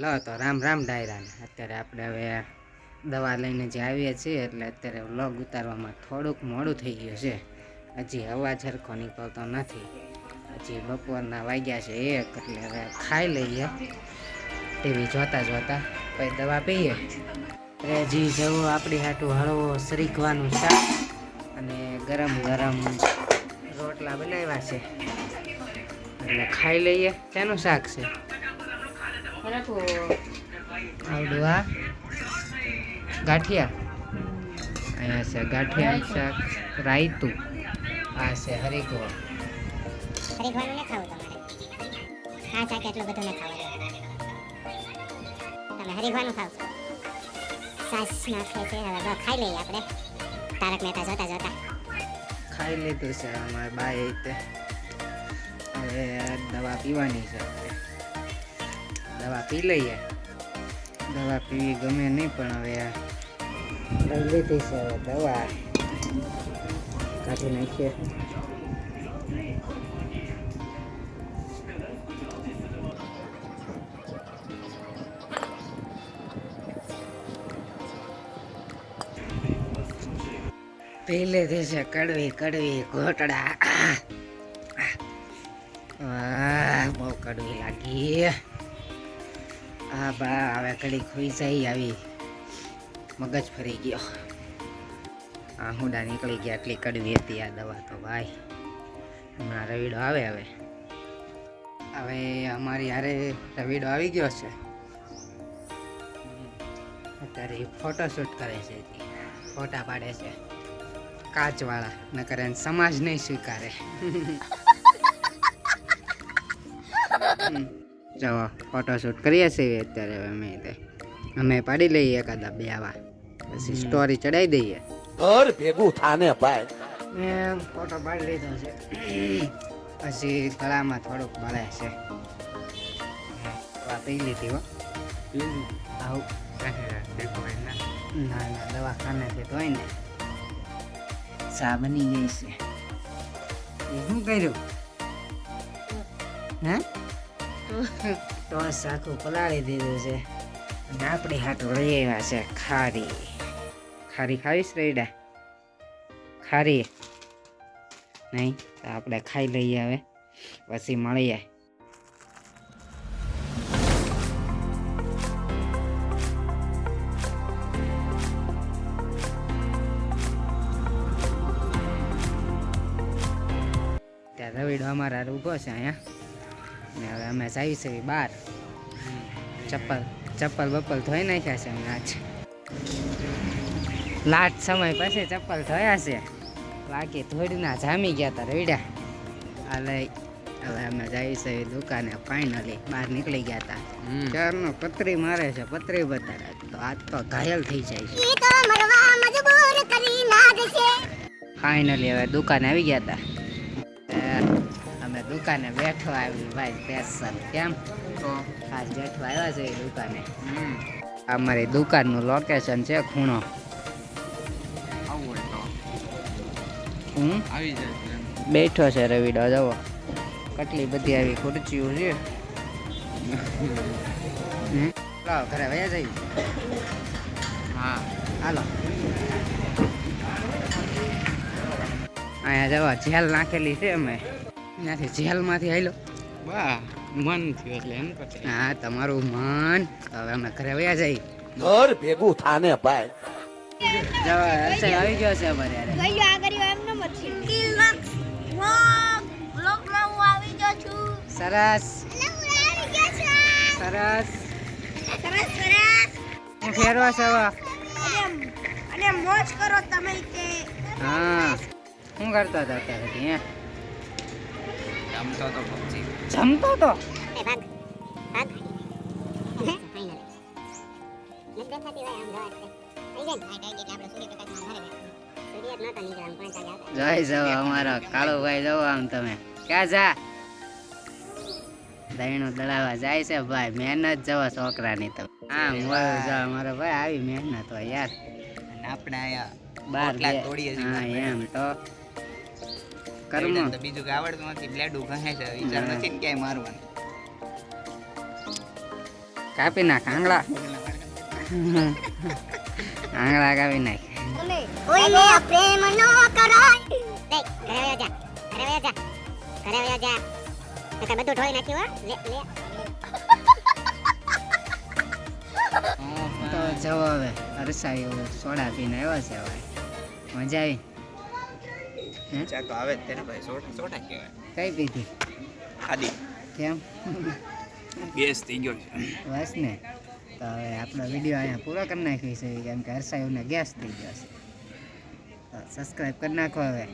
લો તો રામ રામ ડાયરાને. અત્યારે આપણે હવે દવા લઈને જે આવીએ છીએ એટલે અત્યારે વ્લોગ ઉતારવામાં થોડુંક મોડું થઈ ગયું છે. હજી અવાજ સરખો નીકળતો નથી. હજી બપોરના વાગ્યા છે 1 એટલે હવે ખાઈ લઈએ ટીવી જોતા જોતા પછી દવા પીએ. હજી જવું આપણી હાટું હળવો શરીકવાનું શાક અને ગરમ ગરમ રોટલા બનાવ્યા છે એટલે ખાઈ લઈએ. શેનું શાક છે? આવડું આ ગાંઠિયા, અહીંયા છે ગાંઠિયા શાક, રાયતું, આ છે હરીગવો. હરીગવાનું ન ખાવું તમારે, આ શાક એટલું બધું ન ખાવાનું. તમે હરીગવાનું ખાવ છો, સાસ નાખે છે. હવે ખાઈ લઈએ આપણે. તારક મહેતા જોતા જોતા ખાઈ લીધું છે અમારે બાએ તે. હવે દવા પીવાની છે. દવા પી લઈએ. દવા પીવી ગમે નહીં પણ હવે લઈ લીધી છે. હવે દવા કાઢી નાખીએ. પી લીધી છે કડવી કડવી ઘોટડા. બહુ કડવી લાગી. હા બા હવે કડી ખોઈ જાય આવી મગજ ફરી ગયો. હુંડા નીકળી ગયા. એટલી કડવી હતી આ દવા તો ભાઈ. હમણાં રવિડો આવે. હવે અમારી હારે રવિડો આવી ગયો છે. અત્યારે ફોટોશૂટ કરે છે, ફોટા પાડે છે કાચવાળા. નકર એને સમાજ નહીં સ્વીકારે. જો ફોટોશૂટ કરીએ છીએ અત્યારે. અમે પાડી લઈએ એકાદા બે આવા, પછી સ્ટોરી ચડાવી દઈએ. ઘર ભેગું થાને ભાઈ. મેં ફોટો પાડી લીધો છે. પછી ગળામાં થોડુંક બળે છે. પી લીધી હો. આવું ના દવાખાનેથી તો હોય ને ચા બની ગઈ છે. એ શું કર્યું? હે ટોસ આખું પલાળી દીધું છે. અને આપણી હાટું લઈ આવ્યા છે ખારી. ખારી ખાવીશ રેડા? ખારી નહીં તો આપણે ખાઈ લઈએ. હવે પછી મળીએ. ત્યાં રવિડો અમારા ઊભો છે અહીંયા. ને હવે અમે જઈએ છીએ બહાર. ચપ્પલ બપ્પલ ધોઈ નાખ્યા છે અમે આજ. લાટ સમય પછી ચપ્પલ ધોયા છે. બાકી થોડીના જામી ગયા હતા રવિડા. આ લઈ હવે અમે જઈએ છીએ દુકાને. ફાઇનલી બહાર નીકળી ગયા હતા. ચારનો પતરી મારે છે, પતરી બતાડે તો આજ તો ઘાયલ થઈ જાય છે. ફાઇનલી હવે દુકાને આવી ગયા હતા. અમે દુકાને બેઠો આવી ભાઈ સ્પેશિયલ. કેમ તો ખાસ બેઠો આવ્યા છે દુકાને. અમારી દુકાનનું લોકેશન છે ખૂણો. બેઠો છે રવિડો. જવો કેટલી બધી આવી ખુરચીઓ છે. લાવો ઘરે વયા જઈ. હા હાલો. અહીંયા જવા જેલ નાખેલી છે. અમે ત્યાંથી જેલમાંથી આવેલો. વાહ મન થયું એટલે એમ કરશે. હા તમારું મન. હવે અમે ઘરે વયા જઈ. ઘર ભેગું થાને ભાઈ. જવા હર્ષય આવી ગયો છે અમારે યાર. સરસ સરસ. હું ફેરવા છે હવે. અને મોજ કરો તમે કે. હા શું કરતો હતો અત્યારે? ત્યાં જમતો તો. એ ભાગ ભાગ ફાઇનલ નથી દેખાતી હોય આમ જોવા છે. આવી જાય ને આપણે સૂર્યપ્રકાશમાં ઘરે સૂર્ય જ નતો નીકળ્યો. 5 વાગે આવતા. જય જવો અમારો કાળુભાઈ. જવો આમ તમે ક્યાં જા? દહીણું દળાવા જાય છે ભાઈ. મહેનત જવો છોકરાની તો. હા મળ્યો જાવ અમારો ભાઈ. આવી મહેનત હોય યાર. આપણે આયા બાર તોડીએ છીએ. હા એમ તો કર્મ. તો બીજું કે આવડતું નથી. બ્લેડું કહે છે. વિચાર નથી ને ક્યાંય મારવાનું. કાપી નાખ આંગળા આંગળા કાપી નાખ કોઈને પ્રેમ નો કરાય લે ઘરે વયો જા ઘરે વયો જા ઘરે વયો જા નકર બધું ઢોળી નાખ્યું હો લે લે તો જવો હવે હરસાયું સોડા પીને આવ્યો છે હવે મજા આવી ચા તો આવે જ તેને ભાઈ સોટા કહેવાય કઈ પીધી ખાધી કેમ ગેસ થઈ ગયો છે બસ ને તો હવે આપણો વિડીયો અહીંયા પૂરો કરી નાખી છે કેમ કે હરસાયુને ગેસ થઈ ગયો છે તો સબસ્ક્રાઈબ કરી નાખો હવે